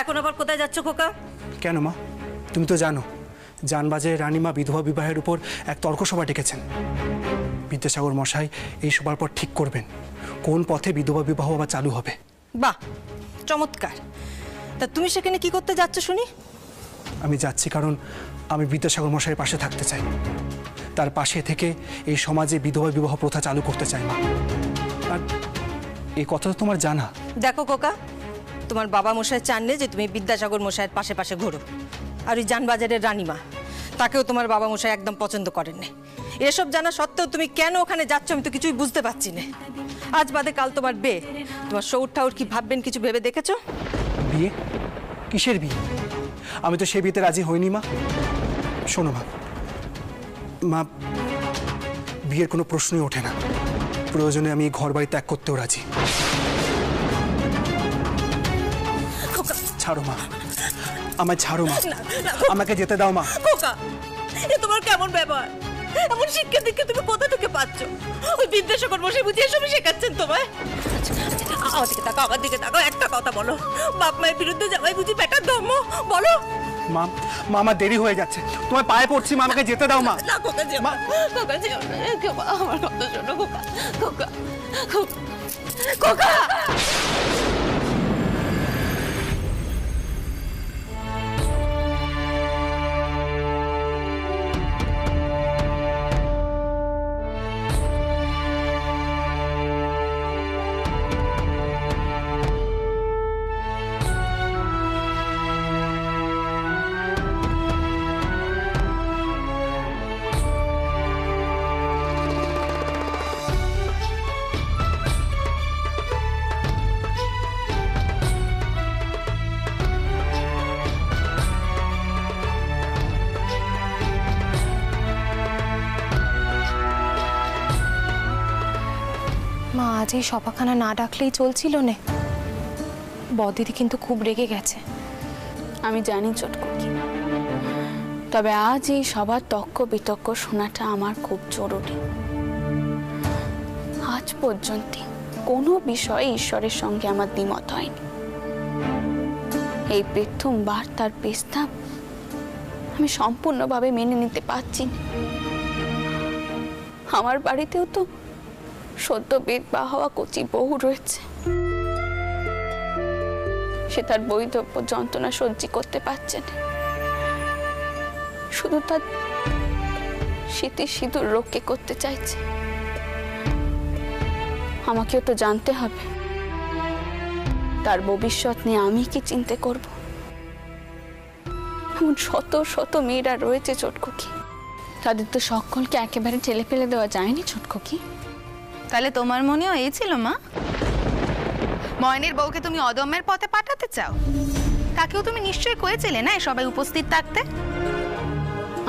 এখন আবার কোথায় যাচ্ছ খোকা? কেন মা, তুমি তো জানো জানবাজারে রানীমা বিধবা বিবাহের উপর এক তর্ক সভা ডেকেছেন। বিদ্যাসাগর মশাই এই সভার পর ঠিক করবেন কোন পথে বিধবা বিবাহ আবার চালু হবে। বাহ, চমৎকার। তা তুমি সেখানে কি করতে যাচ্ছ শুনি? আমি যাচ্ছি কারণ আমি বিদ্যাসাগর মশাইয়ের পাশে থাকতে চাই, তার পাশে থেকে এই সমাজে বিধবা বিবাহ প্রথা চালু করতে চাই মা। আর এই কথা তো তোমার জানা। দেখো খোকা, তোমার বাবা মশাই চানলে যে তুমি বিদ্যাসাগর মশাইয়ের পাশে পাশে ঘোরো, আর ওই জানবাজারের রানীমা তাকেও তোমার বাবা মশাই একদম পছন্দ করেন না। এসব জানা সত্ত্বেও তুমি কেন ওখানে যাচ্ছ আমি তো কিছুই বুঝতে পারছি না। আজ বাদে কাল তোমার বিয়ে, তোমার শৌর ঠাউর কি ভাববেন কিছু ভেবে দেখেছো? বিয়ে? কিসের বিয়ে? আমি তো সে বিয়েতে রাজি হইনি মা। শোনো মা, মা বিয়ের কোনো প্রশ্নই ওঠে না। প্রয়োজনে আমি ঘর বাড়ি ত্যাগ করতেও রাজি। ছাড়ো মা, আমায় ছাড়ো মা, আমাকে যেতে দাও মা। খোকা, এ তোমার কেমন ব্যবহার? এমন শিক্ষা দীক্ষা তুমি কোথা থেকে পাচ্ছ? ওই বিদ্যাসাগর মশাই বুঝি এসবই শেখাচ্ছেন তোমায়? আমার দিকে তাকাও, আমার দিকে তাকাও, একটা কথা বলো। বাপ মায়ের বিরুদ্ধে যাওয়াই বুঝি পেটার ধর্ম? বলো। মা, মা আমার দেরি হয়ে যাচ্ছে, তোমার পায়ে পড়ছি মা, আমাকে যেতে দাও মা। না খোকা, যেও না। খোকা যেও না। খোকা, আমার কথা শোনো খোকা। খোকা, খোকা। মা আজ এই সভাখানা না ডাকলেই চলছিল না। বদিদি কিন্তু খুব রেগে গেছে। আমি জানি চটকুকি, তবে আজ এই সবার তর্ক বিতর্ক শোনাটা আমার খুব জরুরি। আজ পর্যন্ত কোনো বিষয়ে ঈশ্বরের সঙ্গে আমার দ্বিমত হয়নি। এই প্রথমবার তার প্রস্তাব আমি সম্পূর্ণভাবে মেনে নিতে পারছি না। আমার বাড়িতেও তো সদ্য বিধবা হওয়া কচি বউ রয়েছে, সে তার বৈধব্য যন্ত্রণা সহ্য করতে পারছে না। শুধু তার স্মৃতি সিঁদুর রক্ষে করতে চাইছে। আমাকেও তো জানতে হবে তার ভবিষ্যৎ নিয়ে আমি কি চিন্তা করব। এমন শত শত মেয়েরা রয়েছে চটকুকি, তাদের তো সকলকে একেবারে ঠেলে ফেলে দেওয়া যায়নি চটকুকি। তাহলে তোমার মনেও এই ছিল মা? ময়নের বউকে তুমি অদম্যের পথে পাঠাতে চাও? তাকেও তুমি নিশ্চয়ই কয়েছিলে না সবাই উপস্থিত থাকতে?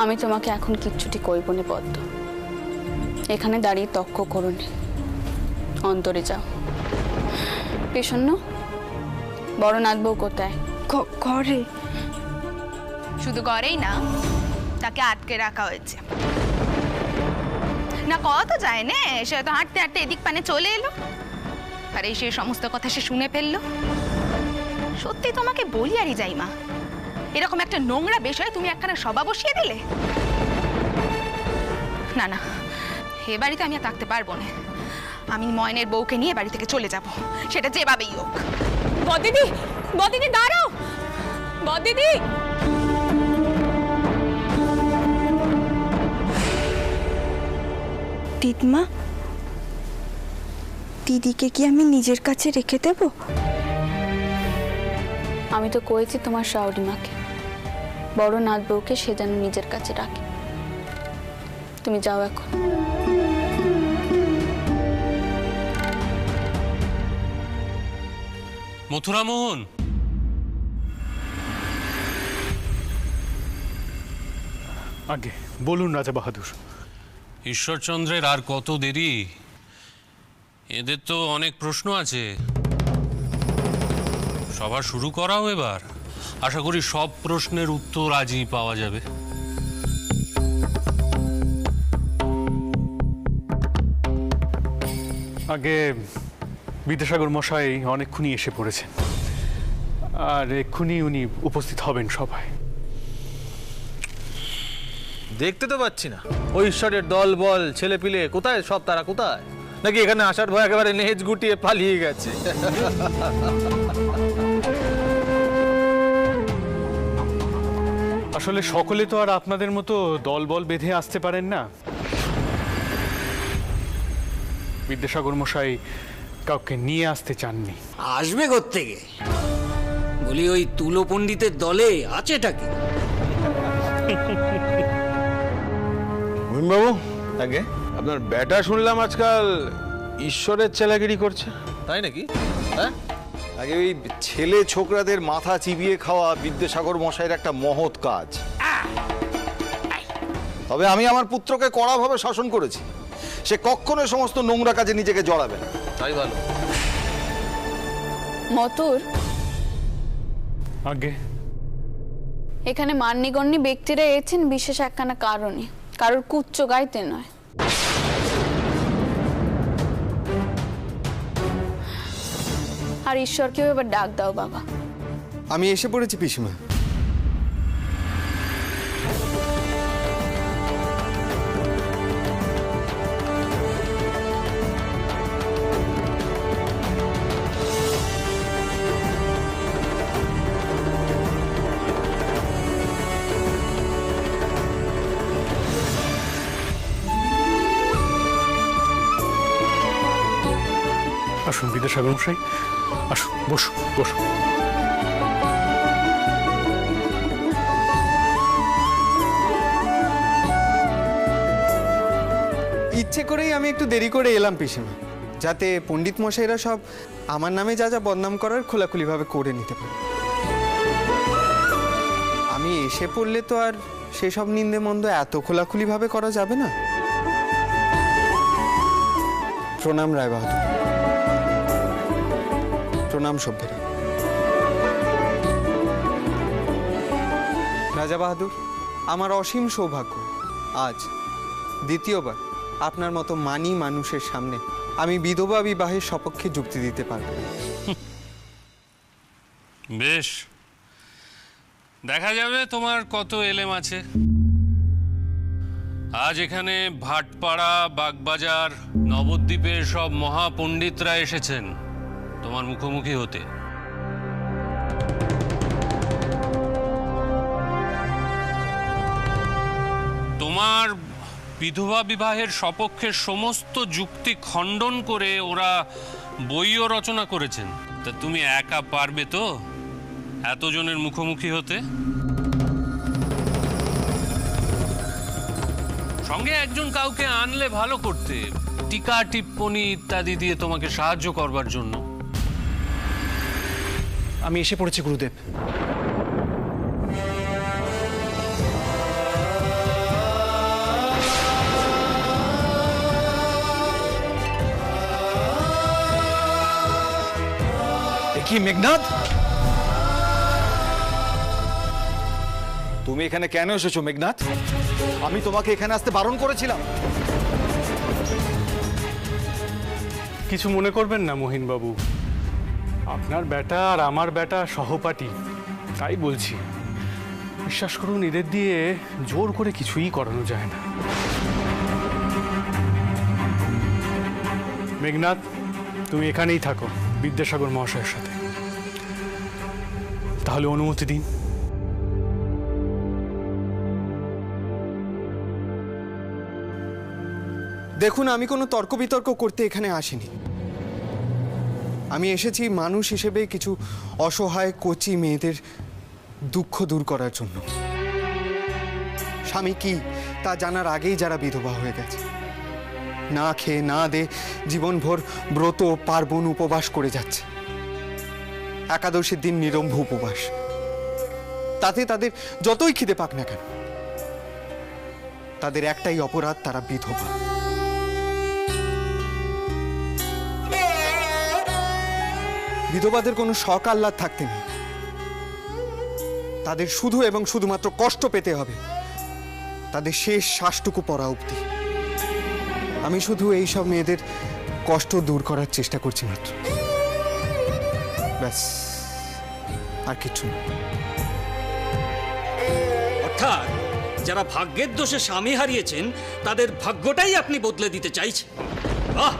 আমি তোমাকে এখন কিচ্ছুটি কইব না পদ্ম, এখানে দাঁড়িয়ে তর্ক করুন, অন্তরে যাও। পেছন্ন বড় নাথ বউ কোথায়? ঘরে। শুধু ঘরেই না, তাকে আটকে রাখা হয়েছে। না কথা যায় না, সে তো হাঁটতে হাঁটতে এদিক পানে চলে এলো, আর এই সেই সমস্ত কথা সে শুনে ফেললো। সত্যি তোমাকে বলি আরই যাই মা, এরকম একটা নোংরা বিষয়ে তুমি একখানা সভা বসিয়ে দিলে। না না, এ বাড়িতে আমি আর থাকতে পারবো না। আমি ময়নের বউকে নিয়ে বাড়ি থেকে চলে যাব, সেটা যেভাবেই হোক। বদিদি, বদিদি দাঁড়াও, বদিদি। দিদমা, দিদিকে কি আমি নিজের কাছে রেখে দেব? আমি তো কয়েছি তোমার শাওরিমাকে বড় নাথ বউকে সে যেন নিজের কাছে রাখে। তুমি যাও এখন। মথুরামোহন, আগে বলুন রাজা বাহাদুর। ঈশ্বরচন্দ্রের আর কত দেরি? এদের তো অনেক প্রশ্ন আছে। সভা শুরু করাও এবার। আশা করি সব প্রশ্নের উত্তর আজই পাওয়া যাবে। আগে বিদ্যাসাগর মশাই অনেকক্ষণই এসে পড়েছেন। আর এক্ষুনি উনি উপস্থিত হবেন সভায়। দেখতে তো পাচ্ছি না ওই ঈশ্বরের দল বল ছেলে পিলে কোথায়, সব তারা কোথায়? নাকি এখানে আসার ভয় একেবারে নেজ গুটিয়ে পালিয়ে গেছে? আসলে সকলে তো আর আপনাদের মতো দলবল বেঁধে আসতে পারেন না। বিদ্যাসাগর মশাই কাউকে নিয়ে আসতে চাননি। আসবে কোত্থেকে? বলি ওই তুলো পণ্ডিতের দলে আছেটা কি? বাবু, আগে আপনার ব্যাটা শুনলাম আজকাল ঈশ্বরের চেলাগিরি করছে, তাই নাকি? হ্যাঁ, আগে ওই ছেলে ছোকরাদের মাথা চিবিয়ে খাওয়া বিদ্যাসাগর মশাইয়ের একটা মহৎ কাজ। তবে আমি আমার পুত্রকে কড়াভাবে শাসন করেছি, সে কখনো সমস্ত নোংরা কাজে নিজেকে জড়াবে না। তাই ভালো। মতুর, আগে এখানে মান্যগণ্য ব্যক্তিরা এসেছেন বিশেষ একখানা কারণে, কারোর কুচ্চ গাইতে নয়। আর ঈশ্বরকেও এবার ডাক দাও বাবা। আমি এসে পড়েছি পিসিমা। আসুন বিদ্যাসাগর মশাই, আসুন, বসুন বসুন। ইচ্ছে করেই আমি একটু দেরি করে এলাম পিসিমা, যাতে পণ্ডিত মশাইরা সব আমার নামে যা যা বদনাম করার খোলাখুলিভাবে করে নিতে পারে। আমি এসে পড়লে তো আর সেসব নিন্দে মন্দ এত খোলাখুলিভাবে করা যাবে না। প্রণাম রায় বাহাদুর। প্রণাম সভ্যেরা। রাজা বাহাদুর, আমার অসীম সৌভাগ্য আজ দ্বিতীয়বার আপনার মতো মানি মানুষের সামনে আমি বিধবা বিবাহের সপক্ষে যুক্তি দিতে পারব। বেশ, দেখা যাবে তোমার কত এলেম আছে। আজ এখানে ভাটপাড়া, বাগবাজার, নবদ্বীপের সব মহাপণ্ডিতরা এসেছেন তোমার মুখোমুখি হতে। তোমার বিধবা বিবাহের সপক্ষে সমস্ত যুক্তি খণ্ডন করে ওরা বইও রচনা করেছেন। তা তুমি একা পারবে তো এতজনের মুখোমুখি হতে? সঙ্গে একজন কাউকে আনলে ভালো করতে, টিকা টিপ্পনি ইত্যাদি দিয়ে তোমাকে সাহায্য করবার জন্য। আমি এসে পড়েছি গুরুদেব। কি মেঘনাদ, তুমি এখানে কেন এসেছো মেঘনাদ? আমি তোমাকে এখানে আসতে বারণ করেছিলাম। কিছু মনে করবেন না মহিনবাবু, আপনার বেটা আর আমার বেটা সহপাঠী, তাই বলছি। বিশ্বাস করুন, এদের দিয়ে জোর করে কিছুই করানো যায় না। মেঘনাথ, তুমি এখানেই থাকো বিদ্যাসাগর মহাশয়ের সাথে। তাহলে অনুমতি দিন। দেখুন, আমি কোনো তর্ক বিতর্ক করতে এখানে আসিনি। আমি এসেছি মানুষ হিসেবে কিছু অসহায় কচি মেয়েদের দুঃখ দূর করার জন্য। স্বামী কি তা জানার আগেই যারা বিধবা হয়ে গেছে, না খেয়ে না দে জীবনভর ব্রত পার্বণ উপবাস করে যাচ্ছে, একাদশীর দিন নিরম্ভ উপবাস, তাতে তাদের যতই খিদে পাক না কেন, তাদের একটাই অপরাধ, তারা বিধবা। বিধবাদের কোনো শখ আহ্লাদ থাকতে নেই, তাদের শুধু এবং শুধুমাত্র কষ্ট পেতে হবে তাদের শেষ শ্বাসটুকু পড়া অবধি। আমি শুধু এই সব মেয়েদের কষ্ট দূর করার চেষ্টা করছি মাত্র, ব্যাস। আর কিছু না। অর্থাৎ যারা ভাগ্যের দোষে স্বামী হারিয়েছেন তাদের ভাগ্যটাই আপনি বদলে দিতে চাইছেন। বাহ,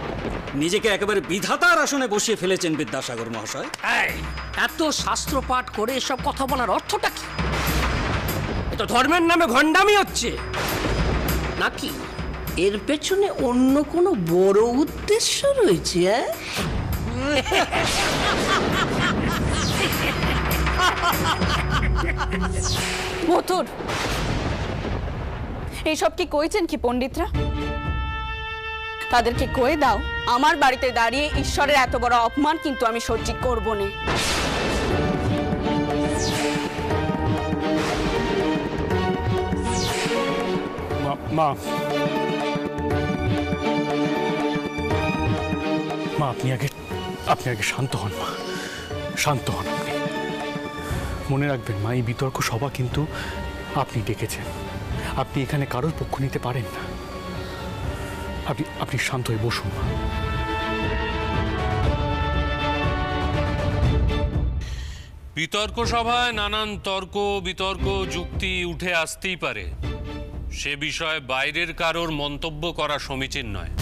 নিজেকে একেবারে বিধাতার আসনে বসিয়ে ফেলেছেন বিদ্যাসাগর মহাশয়। এত শাস্ত্র পাঠ করে এসব কথা বলার অর্থটা কি? এটা ধর্মের নামে ভণ্ডামি হচ্ছে নাকি এর পেছনে অন্য কোনো বড় উদ্দেশ্য রয়েছে? মথুর, এইসব কি কইছেন কি পণ্ডিতরা? তাদেরকে কয়ে দাও আমার বাড়িতে দাঁড়িয়ে ঈশ্বরের এত বড় অপমান কিন্তু আমি সহ্য করব না। মা মা আপনি আগে শান্ত হন। মা শান্ত হন। আপনি মনে রাখবেন মা, এই বিতর্ক সভা কিন্তু আপনি ডেকেছেন। আপনি এখানে কারোর পক্ষ নিতে পারেন না। আপনি শান্ত হয়ে বসুন। মা বিতর্ক সভায় নানান তর্ক বিতর্ক যুক্তি উঠে আসতেই পারে, সে বিষয়ে বাইরের কারোর মন্তব্য করা সমীচীন নয়।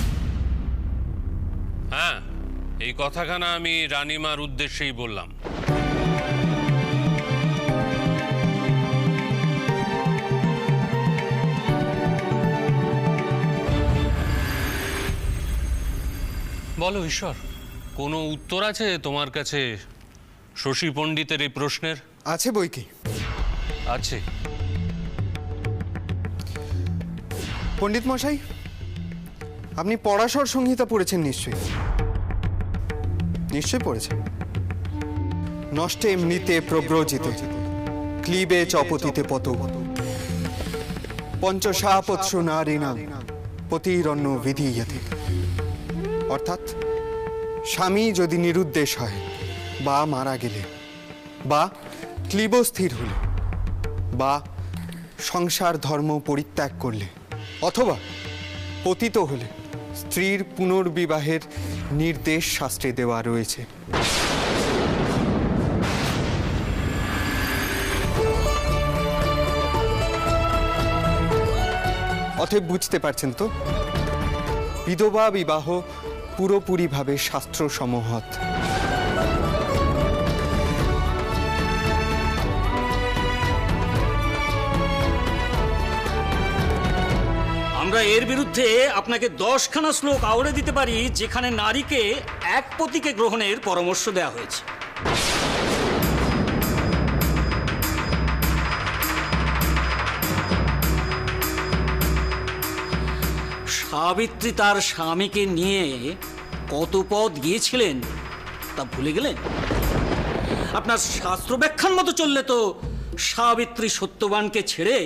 হ্যাঁ, এই কথাখানা আমি রানীমার উদ্দেশ্যেই বললাম। বলো ঈশ্বর, কোনো উত্তর আছে তোমার কাছে শশী পণ্ডিতের এই প্রশ্নের? আছে বই কি? আছে। পণ্ডিত মশাই, আপনি পরাশর সংহিতা পড়েছেন নিশ্চয়ই? নিশ্চয়ই পড়েছেন। নষ্টে এমনিতে প্রব্রজিতে ক্লীবে চপতিতে পত পঞ্চশাপৎসু নারীণাম পতিরণ্য বিধীয়তে। অর্থাৎ স্বামী যদি নিরুদ্দেশ হয় বা মারা গেলে বা ক্লীবস্থির হলে বা সংসার ধর্ম পরিত্যাগ করলে অথবা পতিত হলে স্ত্রীর পুনর্বিবাহের নির্দেশ শাস্ত্রে দেওয়া রয়েছে। অতএব বুঝতে পারছেন তো, বিধবা বিবাহ পুরোপুরিভাবে শাস্ত্র সমহত। আমরা এর বিরুদ্ধে আপনাকে 10খানা শ্লোক আওড়ে দিতে পারি, যেখানে নারীকে এক পতিকে গ্রহণের পরামর্শ দেওয়া হয়েছে। সাবিত্রী তার স্বামীকে নিয়ে কত পথ গিয়েছিলেন তা ভুলে গেলেন? আপনার শাস্ত্র ব্যাখ্যার মতো চললে তো সাবিত্রী সত্যবানকে ছেড়ে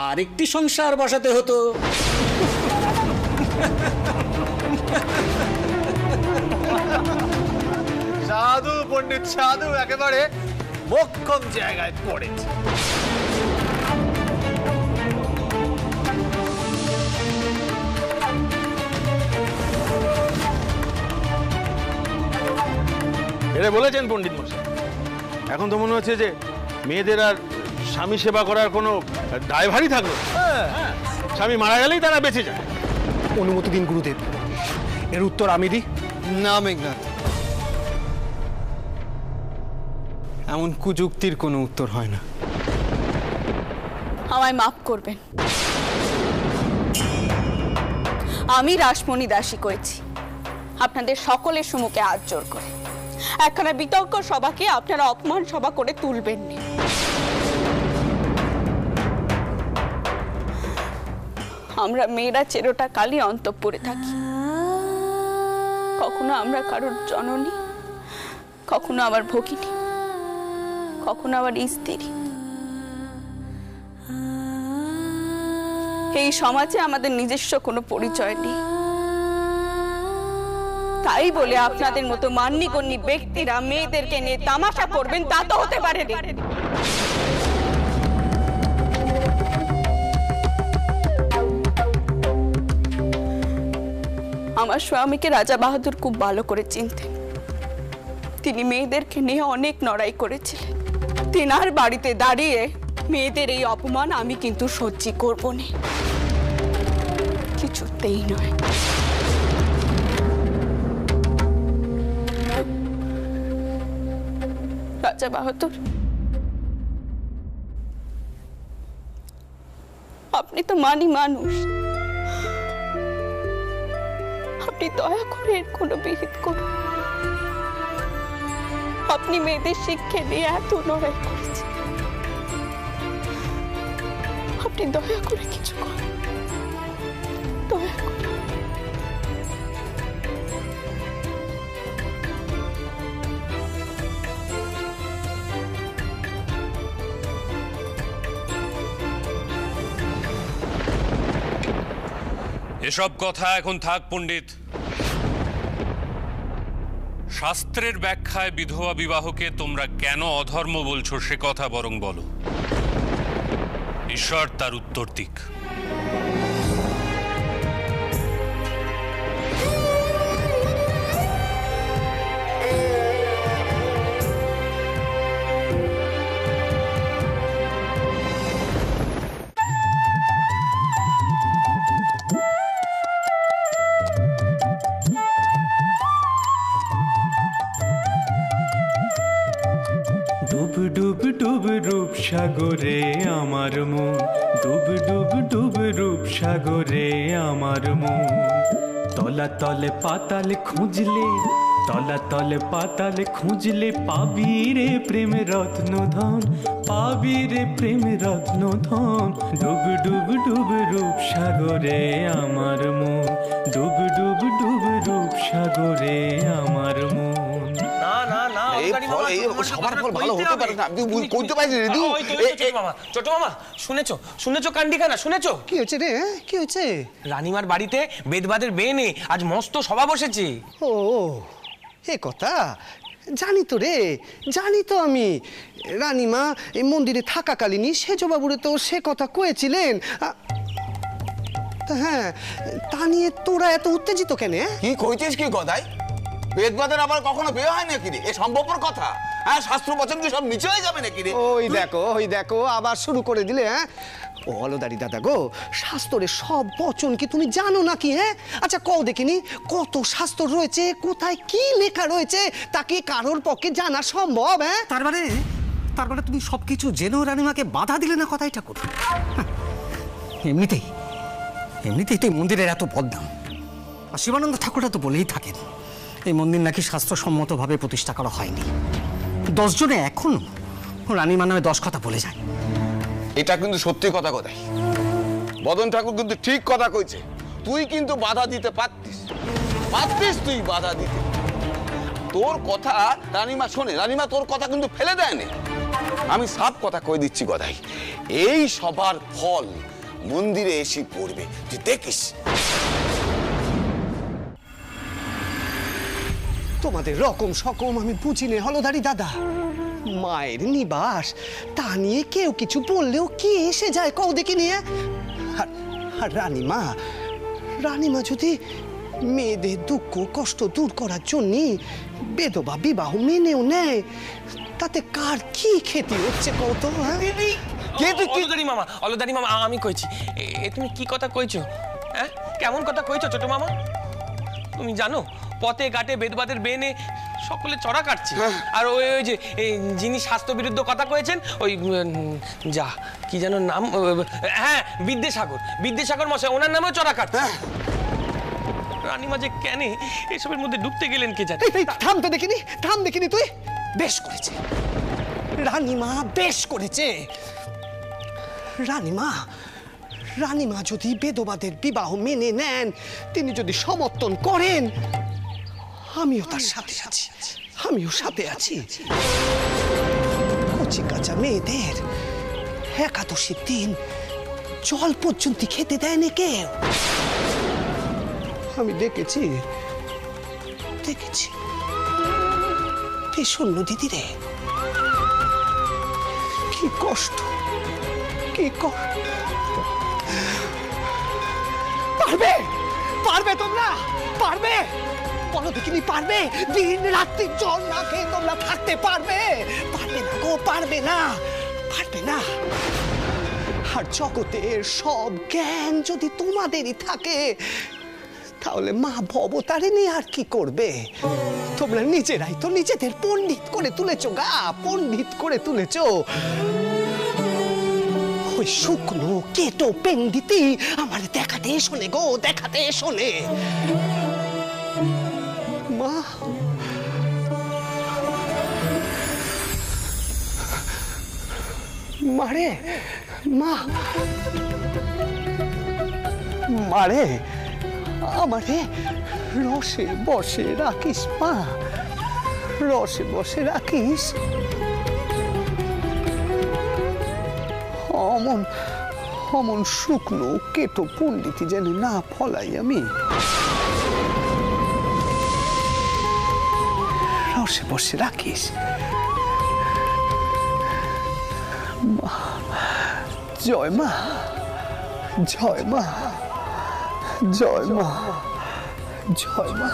আরেকটি সংসার বসাতে হতো। সাধু পণ্ডিত সাধু, একেবারে মোক্ষম জায়গায় পড়েছে। এটা বলেছেন পণ্ডিত মশাই। এখন তো মনে হচ্ছে যে মেয়েদের আর স্বামী সেবা করার কোনো দায়ভারই থাকলো। স্বামী মারা গেলেই তারা বেঁচে যায়। অনুমতি দিন গুরুদেব, এর উত্তর আমি দিই। না মেঘনাথ, এমন কুযুক্তির কোনো উত্তর হয় না। আমায় মাফ করবেন, আমি রাসমণি দাসী করেছি আপনাদের সকলের সম্মুখে হাত জোর করে। একখানা বিতর্ক সভাকে আপনারা অপমান সভা করে তুলবেন না। আমরা মেয়েরা চেরোটা কালই অন্তঃপুরে থাকি, কখনো আমরা কারোর জননী, কখনো আবার ভগিনী, কখনো আবার স্ত্রী। এই সমাজে আমাদের নিজস্ব কোনো পরিচয় নেই। তাই বলে আপনাদের মতো মান্যগণ্য ব্যক্তিরা মেয়েদেরকে নিয়ে তামাশা করবেন তা তো হতে পারে না। আমার স্বামীকে রাজা বাহাদুর খুব ভালো করে চিনতেন। তিনি মেয়েদেরকে নিয়ে অনেক লড়াই করেছিলেন। তেনার বাড়িতে দাঁড়িয়ে মেয়েদের এই অপমান আমি কিন্তু সহ্য করব না, কিছুতেই নয়। রাজা বাহাদুর, আপনি তো মানি মানুষ, আপনি দয়া করে এর কোনো বিহিত করুন। আপনি মেয়েদের শিক্ষা নিয়ে এত লড়াই করেছেন, আপনি দয়া করে কিছু করুন, দয়া করে। এসব কথা এখন থাক পণ্ডিত। শাস্ত্রের ব্যাখ্যায় বিধবা বিবাহকে তোমরা কেন অধর্ম বলছো সে কথা বরং বলো, ঈশ্বর তার উত্তর দিক। ডুব ডুব ডুব রূপ সাগরে আমার মন, ডুব ডুব ডুব রূপ সাগরে আমার মন। তলা তলে পাতাল খুঁজলে, তলা তলে পাতাল খুঁজলে পাবি রে প্রেম রত্ন ধন, পাবি রে প্রেম রত্ন ধন। ডুব ডুব ডুব রূপ সাগরে আমার মন, ডুব ডুব ডুব রূপ সাগরে আমার মন। না না না, সবার ফল ভালো হতে পারে না, আপনি কইতে পারেন রেডি। ছোট মামা, শুনেছো শুনেছো কান্ডিখানা শুনেছো? কি হয়েছে রে, কি হয়েছে? রানীমার বাড়িতে বেদবাদের বেয়ে নেই, আজ মস্ত সভা বসেছে। ও এ কথা জানি তো রে, জানি তো আমি। রানীমা এই মন্দিরে থাকাকালীনই সেজবাবুরে তো সে কথা কয়েছিলেন। তা হ্যাঁ, তা নিয়ে তোরা এত উত্তেজিত কেন? কি কইছিস কি গদাই? বেদবাদের আবার কখনো বিয়ে হয় নাকি রে? এ সম্ভবপর কথা? হ্যাঁ, শাস্ত্র বচন কি সব নিচে হয়ে যাবে নাকি রে? ওই দেখো আবার শুরু করে দিলে। হ্যাঁ ও অলদারি দাদা গো, শাস্ত্রের সব বচন কি তুমি জানো নাকি? হ্যাঁ আচ্ছা কও দেখিনি, কত শাস্ত্র রয়েছে, কোথায় কি লেখা রয়েছে তা কি কারোর পক্ষে জানা সম্ভব? হ্যাঁ তার মানে তুমি সবকিছু জেনেও রানীমাকে বাধা দিলে না কথাই ঠাকুর? এমনিতেই তো এই মন্দিরের এত বদনাম। আর শিবানন্দ ঠাকুরটা তো বলেই থাকেন এই মন্দির নাকি শাস্ত্রসম্মতভাবে প্রতিষ্ঠা করা হয়নি। 10 জনে এখনো রানীমা নামে 10 কথা বলে যায়। এটা কিন্তু সত্যি কথা গদাই, বদন ঠাকুর কিন্তু ঠিক কথা কইছে। তুই কিন্তু বাধা দিতে পারতিস, তুই বাধা দিতে। তোর কথা রানীমা শোনে, রানীমা তোর কথা কিন্তু ফেলে দেয়নি। আমি সব কথা কই দিচ্ছি গদাই, এই সবার ফল মন্দিরে এসে পড়বে, তুই দেখিস। তোমাদের রকম সকম আমি বুঝি নে হলদারি দাদা। মায়ের নিবাস তা নিয়ে কেউ কিছু বললেও কি এসে যায় কও দেখি নিয়ে। আর রানীমা যদি মেয়েদের দুঃখ কষ্ট দূর করার জন্য বেদবা বিবাহ মেনেও নেয়, তাতে কার কি ক্ষতি হচ্ছে কত? অলদারি মামা আমি কইছি, তুমি কি কথা কইছো? হ্যাঁ কেমন কথা কইছো ছোট মামা? তুমি জানো পথে ঘাটে বেদবাদের বেনে সকলে চড়া কাটছে। আর ওই যে যিনি স্বাস্থ্য বিরুদ্ধ কথা কয়েছেন ওই যা কি যেন নাম, হ্যাঁ বিদ্যাসাগর মশাই, ওনার নামেও চড়া কাটছে। রানীমা যে কেন এসবের মধ্যে ডুবতে গেলেন কে জানে। থাম দেখিনি তুই। বেশ করেছে রানীমা, বেশ করেছে রানীমা যদি বেদবাদের বিবাহ মেনে নেন, তিনি যদি সমর্থন করেন, আমিও তার সাথে আছি। কচি কাঁচা মেয়েদের একাদশীর দিন জল পর্যন্ত খেতে দেয়নি কেউ। আমি দেখেছি ভীষণ দিদি রে, কি কষ্ট। পারবে তোমরা, পারবে? বলো দেখিনি পারবে? দিন রাত্রি জল না খেয়ে তোমরা থাকতে পারবে? পারবে না গো, পারবে না, পারবে না। আর জগতের সব জ্ঞান যদি তোমাদেরই থাকে, তাহলে মা ভবতারিণী আর কি করবে? তোমরা নিজেরাই তো নিজেদের পণ্ডিত করে তুলেছো গা, পণ্ডিত করে তুলেছো। ওই শুকনো কেটো পেন্ডিতি আমার দেখাতে শোনে গো, দেখাতে শোনে। মা, মারে, মা, মারে, আমারে রসে বসে রাখিস মা, রসে বসে রাখিস। অমন অমন শুকনো কেটো পণ্ডিতি যেন না ফলাই আমি। রসে বসে রাখিস। জয় মা, জয় মা, জয় মা, জয় মা।